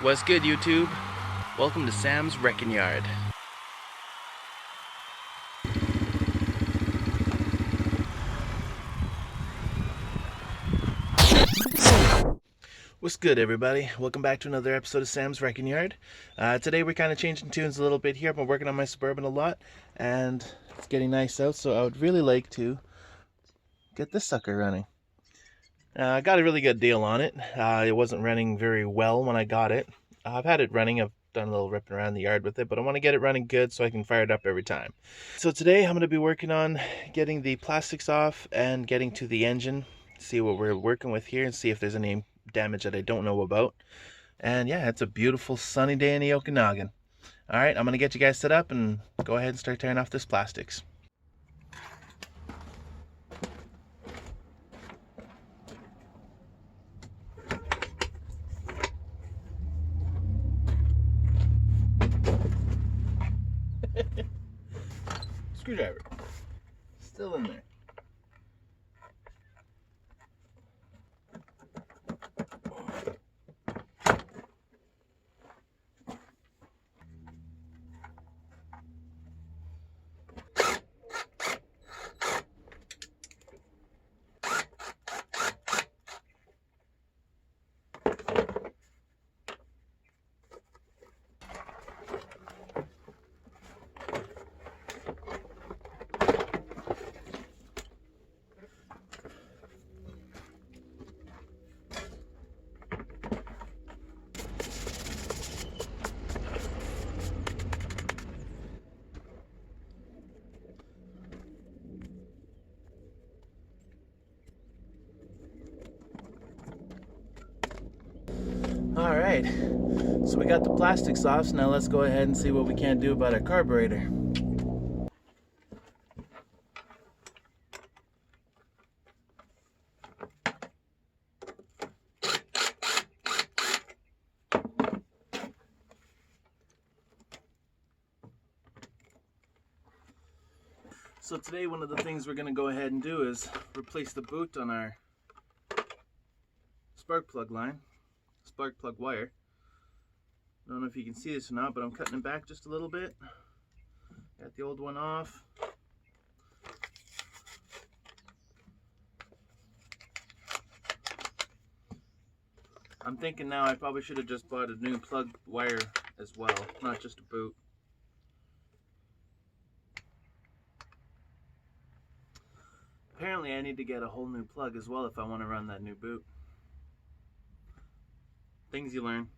What's good, YouTube? Welcome to Sam's Wrecking Yard. What's good, everybody? Welcome back to another episode of Sam's Wrecking Yard. Today we're kind of changing tunes a little bit here. I've been working on my Suburban a lot, and it's getting nice out, so I would really like to get this sucker running. I got a really good deal on it. It wasn't running very well when I got it. I've had it running. I've done a little ripping around the yard with it, but I want to get it running good so I can fire it up every time. So today I'm going to be working on getting the plastics off and getting to the engine, see what we're working with here and see if there's any damage that I don't know about. And yeah, it's a beautiful sunny day in the Okanagan. All right, I'm going to get you guys set up and go ahead and start tearing off this plastics. Screwdriver. Still in there. All right, so we got the plastics off, so now let's go ahead and see what we can do about our carburetor. So today one of the things we're going to go ahead and do is replace the boot on our spark plug line, spark plug wire. I don't know if you can see this or not, but I'm cutting it back just a little bit. Got the old one off. I'm thinking now I probably should have just bought a new plug wire as well, not just a boot. Apparently I need to get a whole new plug as well if I want to run that new boot. Things you learn.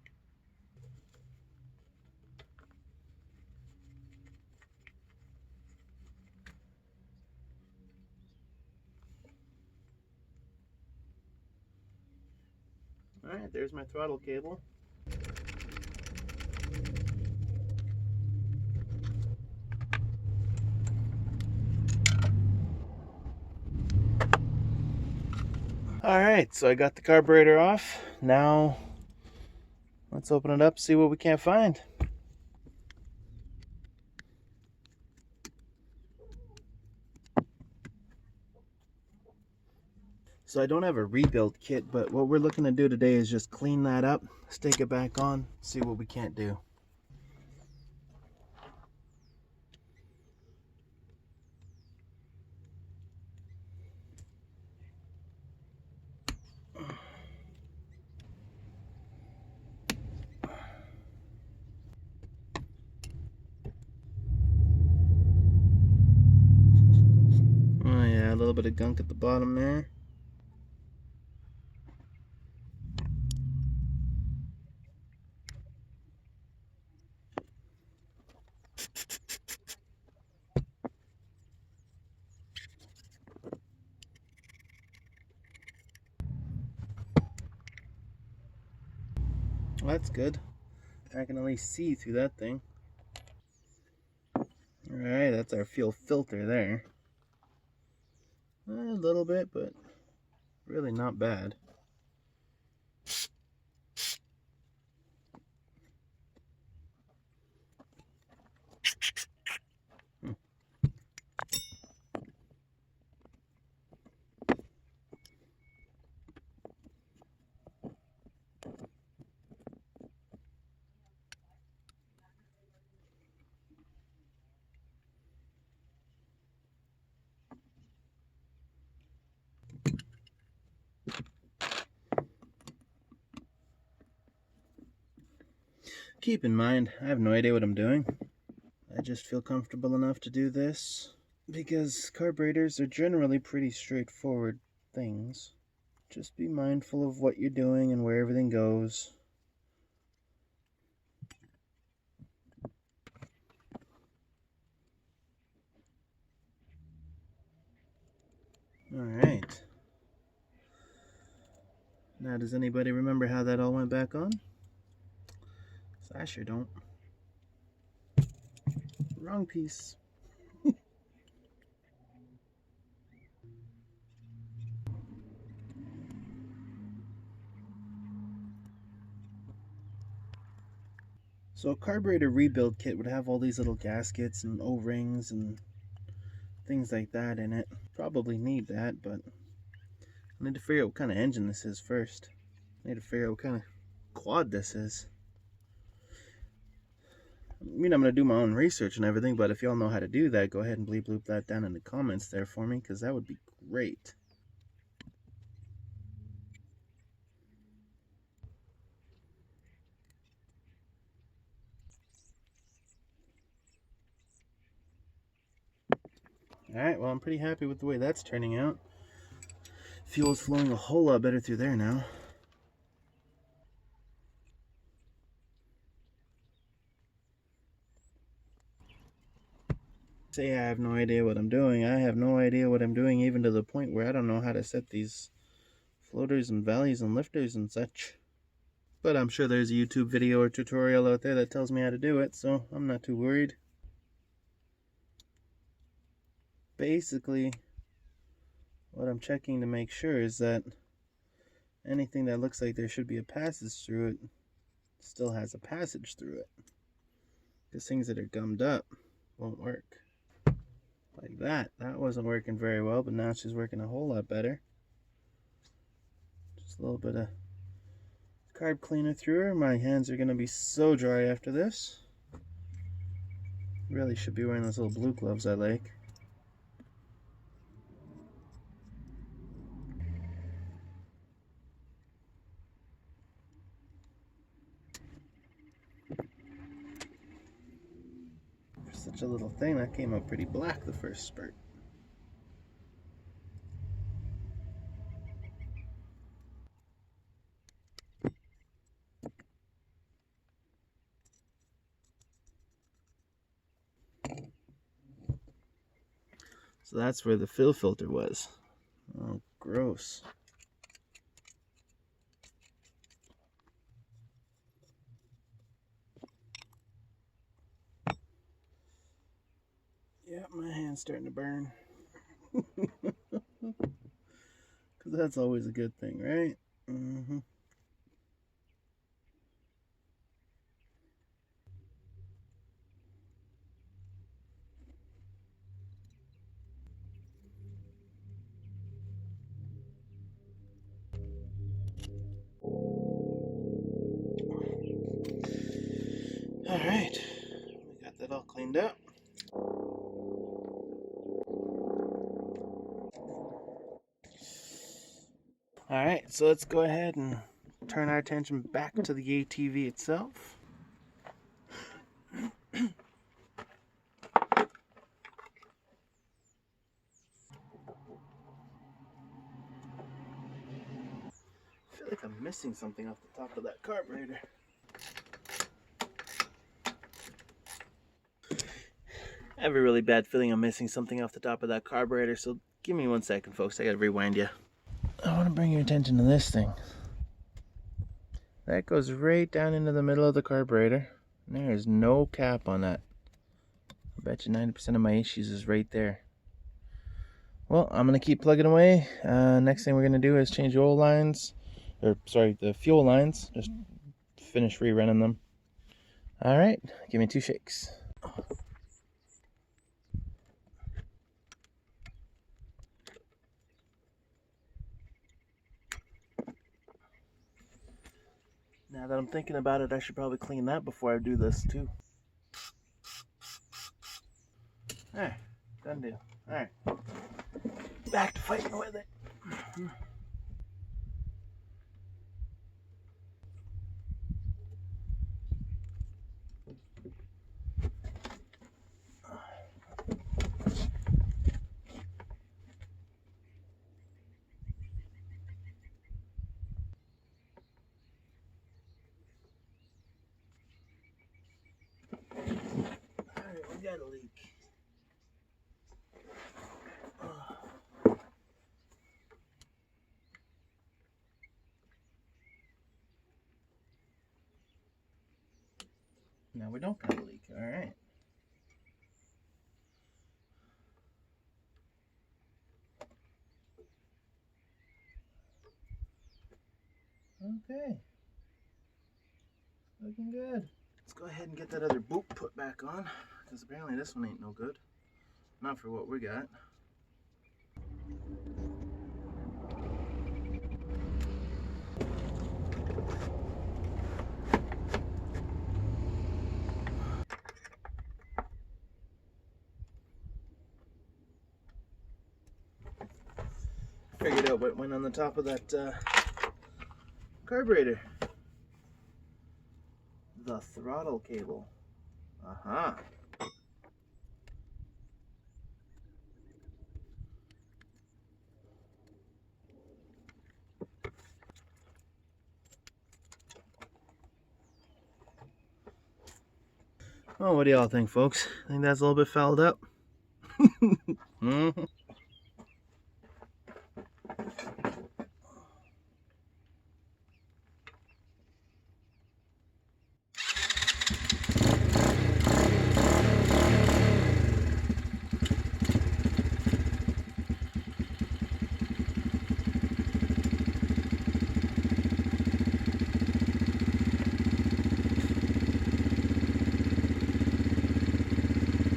Alright, there's my throttle cable. Alright, so I got the carburetor off. Now let's open it up, see what we can't find. So I don't have a rebuild kit, but what we're looking to do today is just clean that up, stick it back on, see what we can't do. Oh yeah, a little bit of gunk at the bottom there. Well, that's good. I can at least see through that thing. Alright, that's our fuel filter there. A little bit, but really not bad. Keep in mind, I have no idea what I'm doing. I just feel comfortable enough to do this because carburetors are generally pretty straightforward things. Just be mindful of what you're doing and where everything goes. Alright. Now, does anybody remember how that all went back on? 'Cause I sure don't. Wrong piece. So a carburetor rebuild kit would have all these little gaskets and O-rings and things like that in it. Probably need that, but I need to figure out what kind of engine this is first. I need to figure out what kind of quad this is. I mean, I'm going to do my own research and everything, but if y'all know how to do that, go ahead and bleep bloop that down in the comments there for me, because that would be great. Alright, well, I'm pretty happy with the way that's turning out. Fuel's flowing a whole lot better through there now. Say I have no idea what I'm doing. I have no idea what I'm doing, even to the point where I don't know how to set these floaters and valleys and lifters and such. But I'm sure there's a YouTube video or tutorial out there that tells me how to do it, so I'm not too worried. Basically, what I'm checking to make sure is that anything that looks like there should be a passage through it still has a passage through it. Because things that are gummed up won't work. Like that. That wasn't working very well, but now she's working a whole lot better. Just a little bit of carb cleaner through her. My hands are going to be so dry after this. Really should be wearing those little blue gloves I like. For such a little thing, that came out pretty black the first spurt. So that's where the fill filter was. Oh, gross. Yeah, my hand's starting to burn. Because that's always a good thing, right? Mm-hmm. Alright, we got that all cleaned up. Alright, so let's go ahead and turn our attention back to the ATV itself. I feel like I'm missing something off the top of that carburetor. I have a really bad feeling I'm missing something off the top of that carburetor, so give me 1 second, folks. I gotta rewind you. I want to bring your attention to this thing. That goes right down into the middle of the carburetor. And there is no cap on that. I bet you 90% of my issues is right there. Well, I'm going to keep plugging away. Next thing we're going to do is change the oil lines. Or, sorry, the fuel lines. Just finish rerunning them. Alright, give me 2 shakes. Now that I'm thinking about it, I should probably clean that before I do this too. Alright, done deal. Alright, back to fighting with it. got a leak. Now we don't got a leak. All right. Okay. Looking good. Let's go ahead and get that other boot put back on, because apparently this one ain't no good. Not for what we got. Figured out what went on the top of that carburetor. The throttle cable. Aha. Well, what do y'all think, folks? I think that's a little bit fouled up.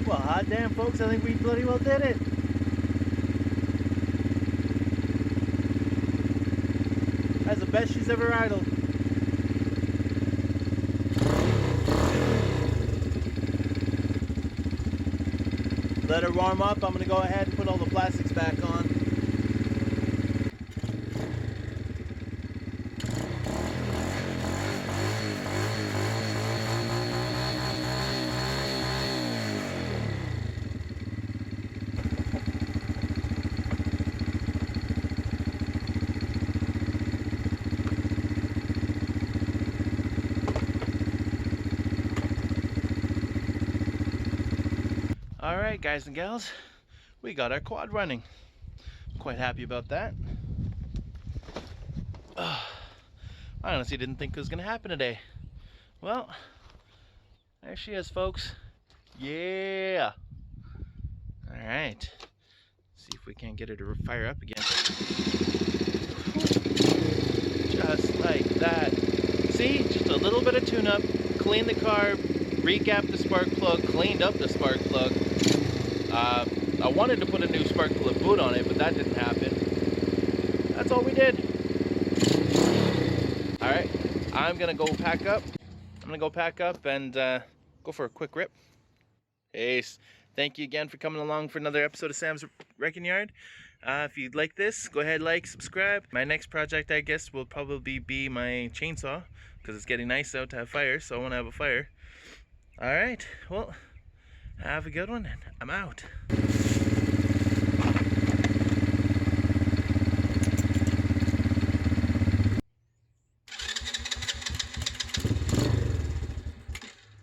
Well, hot damn, folks, I think we bloody well did it. That's the best she's ever idled. Let her warm up. I'm going to go ahead and put all the plastics back on. Alright, guys and gals, we got our quad running. Quite happy about that. I honestly didn't think it was going to happen today. Well, there she is, folks. Yeah! Alright. See if we can't get her to fire up again. Just like that. See? Just a little bit of tune-up. Clean the carb. Recapped the spark plug. Cleaned up the spark plug. I wanted to put a new spark plug boot on it, but that didn't happen. That's all we did. Alright, I'm gonna go pack up. And go for a quick rip. Peace. Thank you again for coming along for another episode of Sam's Wrecking Yard. If you'd like this, go ahead, like, subscribe. My next project, I guess, will probably be my chainsaw, because it's getting nice out to have fire, so I want to have a fire. Alright, well, have a good one, and I'm out.